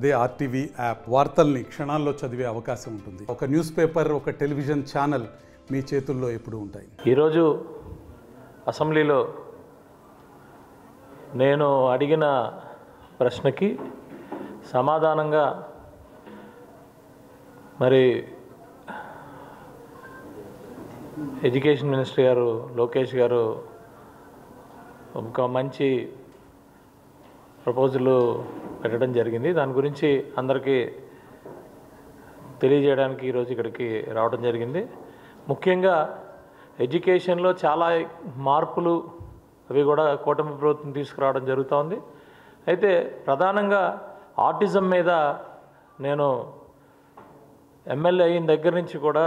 అదే RTV app వార్తల్ని క్షణాల్లో చదివే అవకాశం ఉంటుంది. ఒక న్యూస్ పేపర్, ఒక టెలివిజన్ ఛానల్ మీ చేతుల్లో ఎప్పుడూ ఉంటాయి. ఈరోజు అసెంబ్లీలో నేను అడిగిన ప్రశ్నకి సమాధానంగా మరి ఎడ్యుకేషన్ మినిస్టర్ గారు లోకేష్ గారు ఒక మంచి ప్రపోజల్ పెట్టడం జరిగింది. దాని గురించి అందరికీ తెలియజేయడానికి ఈరోజు ఇక్కడికి రావడం జరిగింది. ముఖ్యంగా ఎడ్యుకేషన్లో చాలా మార్పులు అవి కూడా కూటమి ప్రభుత్వం తీసుకురావడం జరుగుతోంది. అయితే ప్రధానంగా ఆటిజం మీద నేను ఎమ్మెల్యే అయిన దగ్గర నుంచి కూడా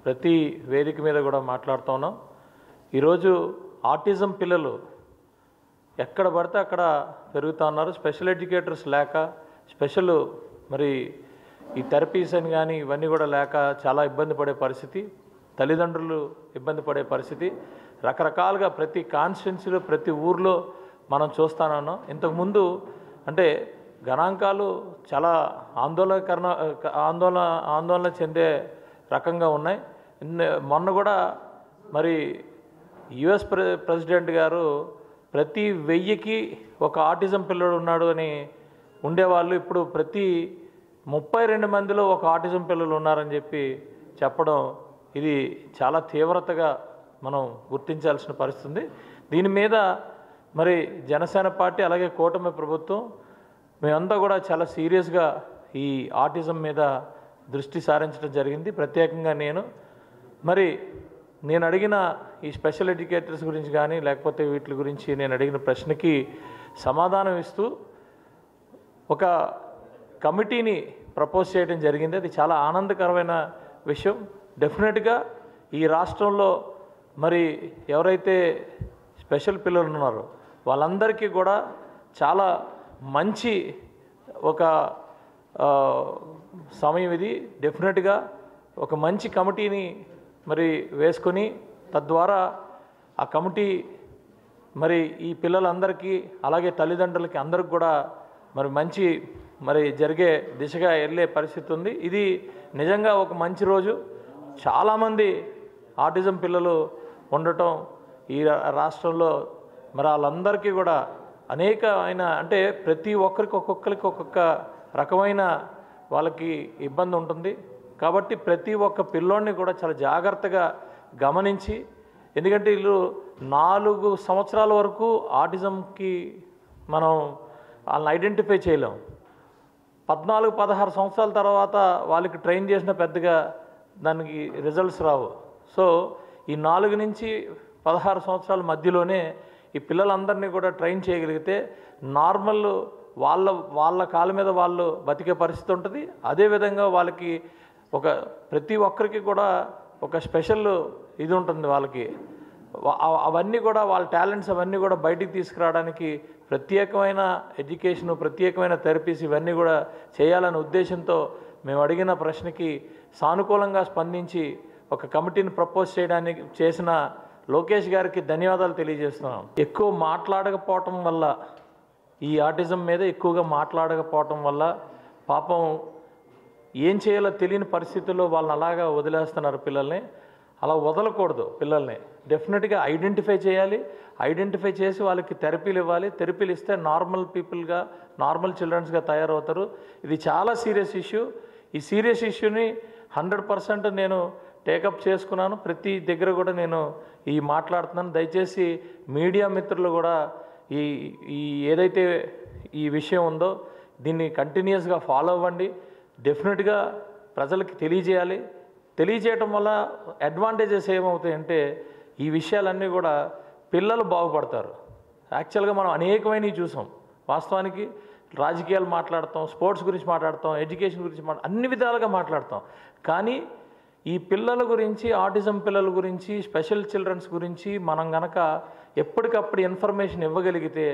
ప్రతి వేదిక మీద కూడా మాట్లాడుతూ ఉన్నాం. ఈరోజు ఆటిజం పిల్లలు ఎక్కడ పడితే అక్కడ పెరుగుతూ ఉన్నారు. స్పెషల్ ఎడ్యుకేటర్స్ లేక, స్పెషల్ మరి ఈ థెరపీస్ అని కానీ ఇవన్నీ కూడా లేక చాలా ఇబ్బంది పడే పరిస్థితి, తల్లిదండ్రులు ఇబ్బంది పడే పరిస్థితి రకరకాలుగా ప్రతి కాన్స్టిట్యున్సీలో ప్రతి ఊర్లో మనం చూస్తానన్నాం. ఇంతకుముందు అంటే గణాంకాలు చాలా ఆందోళన చెందే రకంగా ఉన్నాయి. మొన్న కూడా మరి యుఎస్ ప్రెసిడెంట్ గారు ప్రతి 1000కి ఒక ఆటిజం పిల్లడు ఉన్నాడు అని ఉండేవాళ్ళు ఇప్పుడు ప్రతి 32 మందిలో ఒక ఆటిజం పిల్లలు ఉన్నారని చెప్పడం ఇది చాలా తీవ్రతగా మనం గుర్తించాల్సిన పరిస్థితి. దీని మీద మరి జనసేన పార్టీ అలాగే కూటమి ప్రభుత్వం మేమంతా కూడా చాలా సీరియస్గా ఈ ఆటిజం మీద దృష్టి సారించడం జరిగింది. ప్రత్యేకంగా నేను అడిగిన ఈ స్పెషల్ ఎడ్యుకేటర్స్ గురించి కానీ లేకపోతే వీటి గురించి నేను అడిగిన ప్రశ్నకి సమాధానం ఇస్తూ ఒక కమిటీని ప్రపోజ్ చేయడం జరిగింది. అది చాలా ఆనందకరమైన విషయం. డెఫినెట్గా ఈ రాష్ట్రంలో మరి ఎవరైతే స్పెషల్ పిల్లలు ఉన్నారో వాళ్ళందరికీ కూడా చాలా మంచి ఒక సమయం ఇది. డెఫినెట్గా ఒక మంచి కమిటీని మరి వేసుకొని తద్వారా ఆ కమిటీ మరి ఈ పిల్లలందరికీ అలాగే తల్లిదండ్రులకి అందరికి కూడా మంచి జరిగే దిశగా వెళ్ళే పరిస్థితి ఉంది. ఇది నిజంగా ఒక మంచి రోజు. చాలామంది ఆటిజం పిల్లలు ఉండటం ఈ రాష్ట్రంలో వాళ్ళందరికీ కూడా అనేకమైన అంటే ప్రతి ఒక్కరికి ఒక్కొక్క రకమైన వాళ్ళకి ఇబ్బంది ఉంటుంది. కాబట్టి ప్రతి ఒక్క పిల్లోడిని కూడా చాలా జాగ్రత్తగా గమనించి, ఎందుకంటే వీళ్ళు 4 సంవత్సరాల వరకు ఆటిజంకి మనం వాళ్ళని ఐడెంటిఫై చేయలేం. 14-16 సంవత్సరాల తర్వాత వాళ్ళకి ట్రైన్ చేసిన పెద్దగా దానికి రిజల్ట్స్ రావు. సో ఈ 4 నుంచి 16 సంవత్సరాల మధ్యలోనే ఈ పిల్లలందరినీ కూడా ట్రైన్ చేయగలిగితే నార్మల్ వాళ్ళ కాళ్ళ మీద వాళ్ళు బతికే పరిస్థితి ఉంటుంది. అదేవిధంగా వాళ్ళకి ప్రతి ఒక్కరికి కూడా ఒక స్పెషల్ ఇది ఉంటుంది. వాళ్ళకి అవన్నీ కూడా వాళ్ళ టాలెంట్స్ అవన్నీ కూడా బయటికి తీసుకురావడానికి ప్రత్యేకమైన ఎడ్యుకేషను, ప్రత్యేకమైన థెరపీస్ ఇవన్నీ కూడా చేయాలనే ఉద్దేశంతో మేము అడిగిన ప్రశ్నకి సానుకూలంగా స్పందించి ఒక కమిటీని ప్రపోజ్ చేయడానికి చేసిన లోకేష్ గారికి ధన్యవాదాలు తెలియజేస్తున్నాం. ఎక్కువ మాట్లాడకపోవటం వల్ల ఈ ఆటిజం మీద ఎక్కువగా మాట్లాడకపోవటం వల్ల పాపం ఏం చేయాలో తెలియని పరిస్థితుల్లో వాళ్ళని అలాగా వదిలేస్తున్నారు. పిల్లల్ని అలా వదలకూడదు. పిల్లల్ని డెఫినెట్గా ఐడెంటిఫై చేయాలి. ఐడెంటిఫై చేసి వాళ్ళకి థెరపీలు ఇవ్వాలి. థెరపీలు ఇస్తే నార్మల్ పీపుల్గా, నార్మల్ చిల్డ్రన్స్గా తయారవుతారు. ఇది చాలా సీరియస్ ఇష్యూ. ఈ సీరియస్ ఇష్యూని 100% నేను టేకప్ చేసుకున్నాను. ప్రతి దగ్గర కూడా నేను ఈ మాట్లాడుతున్నాను. దయచేసి మీడియా మిత్రులు కూడా ఈ ఏదైతే ఈ విషయం ఉందో దీన్ని కంటిన్యూస్గా ఫాలో అవ్వండి. డెఫినెట్గా ప్రజలకి తెలియజేయాలి. తెలియజేయటం వల్ల అడ్వాంటేజెస్ ఏమవుతాయంటే ఈ విషయాలన్నీ కూడా పిల్లలు బాగుపడతారు. యాక్చువల్గా మనం అనేకమైనవి చూసాం. వాస్తవానికి రాజకీయాలు మాట్లాడతాం, స్పోర్ట్స్ గురించి మాట్లాడతాం, ఎడ్యుకేషన్ గురించి అన్ని విధాలుగా మాట్లాడతాం. కానీ ఈ పిల్లల గురించి, ఆటిజం పిల్లల గురించి, స్పెషల్ చిల్డ్రన్స్ గురించి మనం గనక ఎప్పటికప్పుడు ఇన్ఫర్మేషన్ ఇవ్వగలిగితే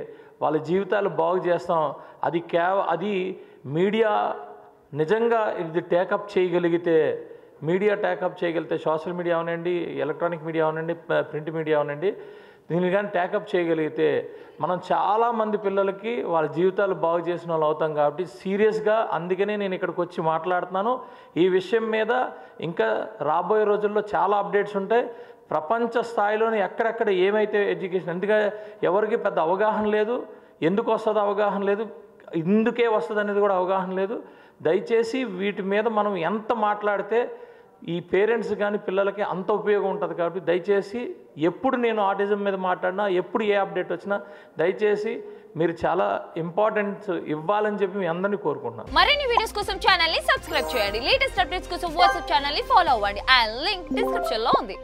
వాళ్ళ జీవితాలు బాగు చేస్తాం. అది మీడియా నిజంగా ఇది టేకప్ చేయగలిగితే, మీడియా టేకప్ చేయగలిగితే, సోషల్ మీడియా అవనండి, ఎలక్ట్రానిక్ మీడియా అవనండి, ప్రింట్ మీడియా అవనండి, దీన్ని కానీ ట్యాకప్ చేయగలిగితే మనం చాలామంది పిల్లలకి వాళ్ళ జీవితాలు బాగు చేసిన వాళ్ళు అవుతాం. కాబట్టి సీరియస్గా అందుకనే నేను ఇక్కడికి వచ్చి మాట్లాడుతున్నాను. ఈ విషయం మీద ఇంకా రాబోయే రోజుల్లో చాలా అప్డేట్స్ ఉంటాయి. ప్రపంచ స్థాయిలోనే ఎక్కడెక్కడ ఏమైతే ఎడ్యుకేషన్, ఎందుకంటే ఎవరికి పెద్ద అవగాహన లేదు, ఎందుకు వస్తుందో అవగాహన లేదు, ఇందుకే వస్తుంది అనేది కూడా అవగాహన లేదు. దయచేసి వీటి మీద మనం ఎంత మాట్లాడితే ఈ పేరెంట్స్ కానీ పిల్లలకి అంత ఉపయోగం ఉంటుంది. కాబట్టి దయచేసి ఎప్పుడు నేను ఆటిజం మీద మాట్లాడినా, ఎప్పుడు ఏ అప్డేట్ వచ్చినా దయచేసి మీరు చాలా ఇంపార్టెన్స్ ఇవ్వాలని చెప్పి మీ అందరినీ కోరుకుంటున్నాను. మరిన్ని వీడియోస్ కోసం ఛానల్ ని సబ్స్క్రైబ్ చేయండి. లేటెస్ట్ అప్డేట్స్ కోసం వాట్సాప్ ఛానల్ ని ఫాలో అవ్వండి. ఆ లింక్ డిస్క్రిప్షన్ లో ఉంది.